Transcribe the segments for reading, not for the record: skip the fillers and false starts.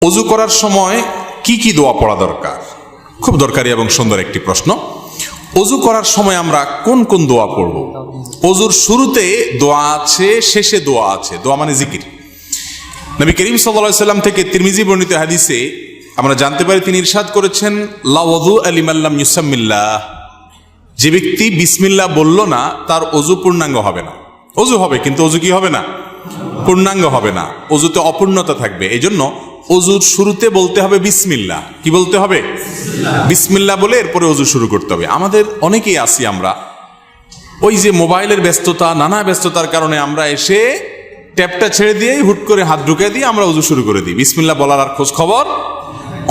অজু করার সময় কি কি দোয়া পড়া দরকার? খুব দরকারি এবং সুন্দর একটি প্রশ্ন। অজু করার সময় আমরা কোন কোন দোয়া পড়ব? অজুর শুরুতে দোয়া আছে, শেষে দোয়া আছে। দোয়া মানে জিকির। নবী করিম সাল্লাল্লাহু আলাইহি সাল্লাম থেকে তিরমিজি বর্ণিত হাদিসে আমরা জানতে পারি, তিনি ইরশাদ করেছেন, লা ওযু লিমান লাম ইউসাম্মিল্লাহ, যে ব্যক্তি বিসমিল্লাহ বলল না তার অজু পূর্ণাঙ্গ হবে না। অজু হবে কিন্তু অজু কি হবে না? পূর্ণাঙ্গ হবে না, অজুতে অপূর্ণতা থাকবে। এই জন্য অজুর শুরুতে বলতে হবে বিসমিল্লাহ। কি বলতে হবে? বিসমিল্লাহ বলে এরপরে অজু শুরু করতে হবে। আমাদের অনেকেই আছি, আমরা ওই যে মোবাইলের ব্যস্ততা, নানা ব্যস্ততার কারণে আমরা এসে ট্যাপটা ছেড়ে দিয়েই হুট করে হাত ঢুকে দিয়ে আমরা অজু শুরু করে দিই। বিসমিল্লাহ বলার আর খোঁজ খবর।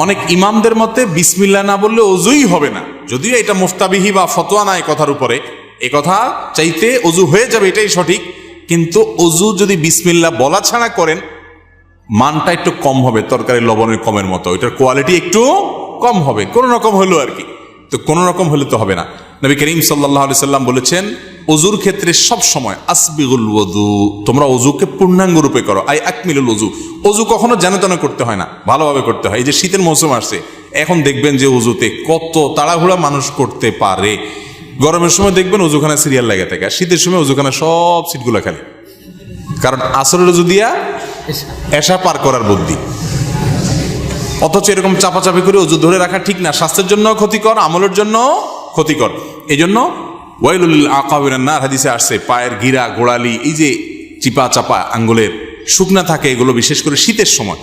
অনেক ইমামদের মতে বিসমিল্লাহ না বললে অজুই হবে না, যদিও এটা মুফতাবিহি বা ফতোয়া নাই কথার উপরে। এ কথা চাইতে অজু হয়ে যাবে এটাই সঠিক, কিন্তু অজু যদি বিসমিল্লাহ বলা ছাড়া করেন মানটা একটু কম হবে, তরকারি লবণের কমের মতো, এটার কোয়ালিটি একটু কম হবে, কোনো রকম হলো আর কি। তো কোনো রকম হলে তো হবে না। নবী করিম সাল্লাল্লাহু আলাইহি সাল্লাম বলেছেন, অজুর ক্ষেত্রে সব সময় আসবিগুল ওযু, তোমরা অজুকে পূর্ণাঙ্গ রূপে করো। আই আকমিলুল ওযু। অজু কখনো যেন তেন করতে হয় না, ভালোভাবে করতে হয়। এই যে শীতের মৌসুম আসছে, এখন দেখবেন যে অজুতে কত তাড়াহুড়া মানুষ করতে পারে। গরমের সময় দেখবেন অজুখানা সিরিয়াল লেগে থাকে, আর শীতের সময় অজুখানা সব সিটগুলো খালি, কারণ আসরের অজু দিয়া এশা পার করার বুদ্ধি। অথচ এরকম চাপাচাপি করে অজু ধরে রাখা ঠিক না, স্বাস্থ্যের জন্য ক্ষতিকর, আমলের জন্য ক্ষতিকর। এই জন্য ওয়াইলুল লিল আকাবিরিন নার হাদিসে আসছে, পায়ের গিরা, গোড়ালি, এই যে চিপা চাপা আঙ্গুলের শুকনা থাকে, এগুলো বিশেষ করে শীতের সময়,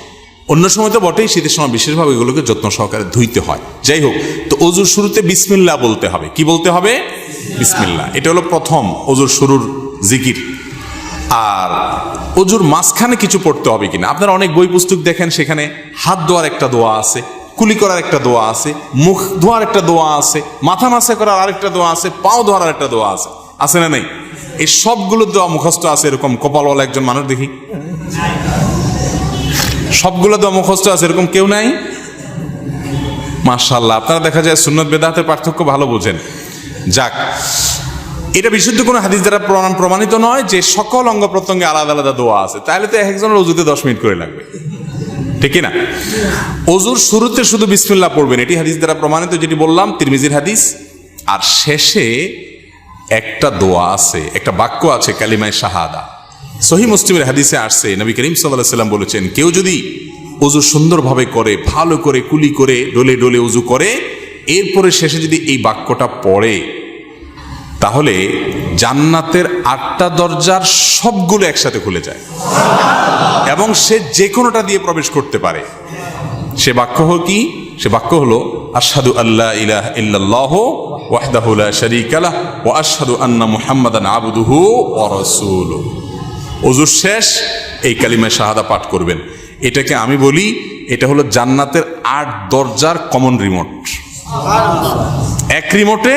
অন্য সময় তো বটেই, শীতের সময় বিশেষভাবে এগুলোকে যত্ন সহকারে ধুইতে হয়। যাই হোক, তো অজুর শুরুতে বিসমিল্লাহ বলতে হবে। কি বলতে হবে? বিসমিল্লাহ। এটা হলো প্রথম অজুর শুরুর জিকির। আর অজুর মাঝখানে কিছু পড়তে হবে কিনা, আপনারা অনেক বই পুস্তক দেখেন, সেখানে হাত ধোয়ার একটা দোয়া আছে, কুলি করার একটা দোয়া আছে, মুখ ধোয়ার একটা দোয়া আছে, মাথা মাসা করার আরেকটা দোয়া আছে, পাও ধোয়ার একটা দোয়া আছে। আছে না নেই? এই সবগুলো দোয়া মুখস্থ আছে। এরকম কপালওয়ালা একজন মানুষ দেখি, সবগুলো দোয়া মুখস্থ আছে, এরকম কেউ নাই? মাশাআল্লাহ, আপনারা দেখা যায় সুন্নত বেদাতের পার্থক্য ভালো বোঝেন। যাক, এটা বিশুদ্ধ কোনো হাদিস দ্বারা প্রমাণিত নয় যে সকল অঙ্গ প্রত্যঙ্গে আলাদা আলাদা দোয়া আছে, তাহলে তো একজনের অজুতে 10 মিনিট করে লাগবে, ঠিক না? অজুর শুরুতে শুধু বিসমিল্লাহ পড়বেন, এটি হাদিস দ্বারা প্রমাণিত, যেটি বললাম তিরমিজির হাদিস। আর শেষে একটা দোয়া আছে, একটা বাক্য আছে, কালিমায়ে শাহাদা। সহিহ মুসলিমের হাদিসে আসছে, নবী করিম সাল্লাল্লাহু আলাইহি সাল্লাম বলেছেন, কেউ যদি অজু সুন্দরভাবে করে, ভালো করে কুলি করে, ডলে ডলে অজু করে, এরপরে শেষে যদি এই বাক্যটা পড়ে, তাহলে জান্নাতের 8টা দরজার সবগুলো একসাথে খুলে যায় এবং সে যে কোনোটা দিয়ে প্রবেশ করতে পারে। সে বাক্য হলো কি? সে বাক্য হলো আশহাদু আল্লা ইলাহা ইল্লাল্লাহু ওয়াহদাহু লা শারীকা লাহু ওয়া আশহাদু আন্না মুহাম্মাদান আবদুহু ওয়া রাসূলুহু। ওযু শেষ এই কালিমা শাহাদা পাঠ করবেন। এটাকে আমি বলি, এটা হলো জান্নাতের 8 দরজার কমন রিমোট। এক রিমোটে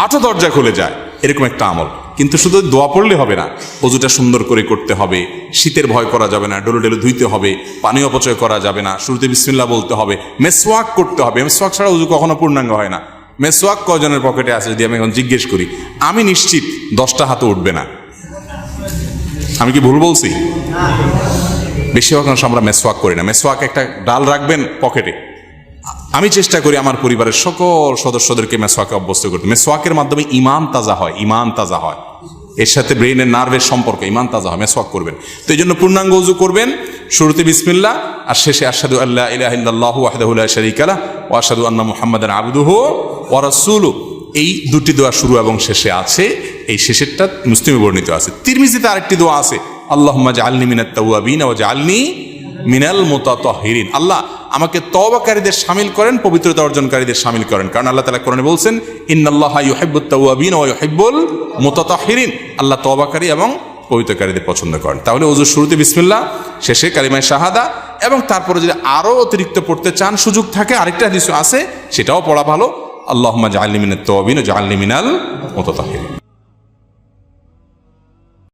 8 দরজা খুলে যায়, এরকম একটা আমল। কিন্তু শুধু দোয়া পড়লে হবে না, অজুটা সুন্দর করে করতে হবে, শীতের ভয় করা যাবে না, ডলে ডলে ধুইতে হবে, পানি অপচয় করা যাবে না, শুরুতে বিসমিল্লাহ বলতে হবে, মেসওয়াক করতে হবে। মেসওয়াক ছাড়া অজু কখনো পূর্ণাঙ্গ হয় না। মেসওয়াক কয়জনের পকেটে আছে যদি আমি এখন জিজ্ঞেস করি, আমি নিশ্চিত 10টা হাতে উঠবে না। আমি কি ভুল বলছি? বেশিরভাগ মানুষ আমরা মেসওয়াক করি না। মেসওয়াক একটা ডাল রাখবেন পকেটে। আমি চেষ্টা করি আমার পরিবারের সকল সদস্যদেরকে মেসওয়াকে অভ্যস্ত করতে। মেসওয়াকের মাধ্যমে ঈমান তাজা হয়, ঈমান তাজা হয়, এর সাথে ব্রেনের নার্ভের সম্পর্ক, ঈমান তাজা হয়। মেসওয়াক করবেন। তো এই জন্য পূর্ণাঙ্গ ওযু করবেন, শুরুতে বিসমিল্লাহ আর শেষে আশহাদু আল্লা ইলাহা ইল্লাল্লাহু ওয়াহদাহু লা শারীকা লাহু ওয়া আশহাদু আন্না মুহাম্মাদান আবদুহু ওয়া রাসূলুহু। এই দুটি দোয়া শুরু এবং শেষে আছে। এই শেষেরটা মুসলিমে বর্ণিত আছে। তিরমিজিতে আরেকটি দোয়া আছে, আল্লাহুম্মা জাআলনি মিনাত তাওয়াবিন ওয়া জাআলনি মিনাল মুতাতাহহিরিন। আল্লাহ আমাকে তওবাকারীদের শামিল করেন, পবিত্রতা অর্জনকারীদের শামিল করেন। কারণ আল্লাহ তাআলা কোরআনে বলছেন, ইন্নাল্লাহা ইউহিব্বুত তাওয়াবিন ওয়া ইউহিব্বুল মুতাতাহহিরিন। আল্লাহ তওবাকারী এবং পবিত্রকারীদের পছন্দ করেন। তাহলে ওযুর শুরুতে বিসমিল্লাহ, শেষে কালিমায়ে শাহাদা, এবং তারপরে যদি আরো অতিরিক্ত পড়তে চান, সুযোগ থাকে, আরেকটা হাদিস আছে, সেটাও পড়া ভালো, আল্লাহুম্মা জাআলনি মিনাত তাওয়াবিন ওয়া জাআলনি মিনাল মুতাতাহহিরিন।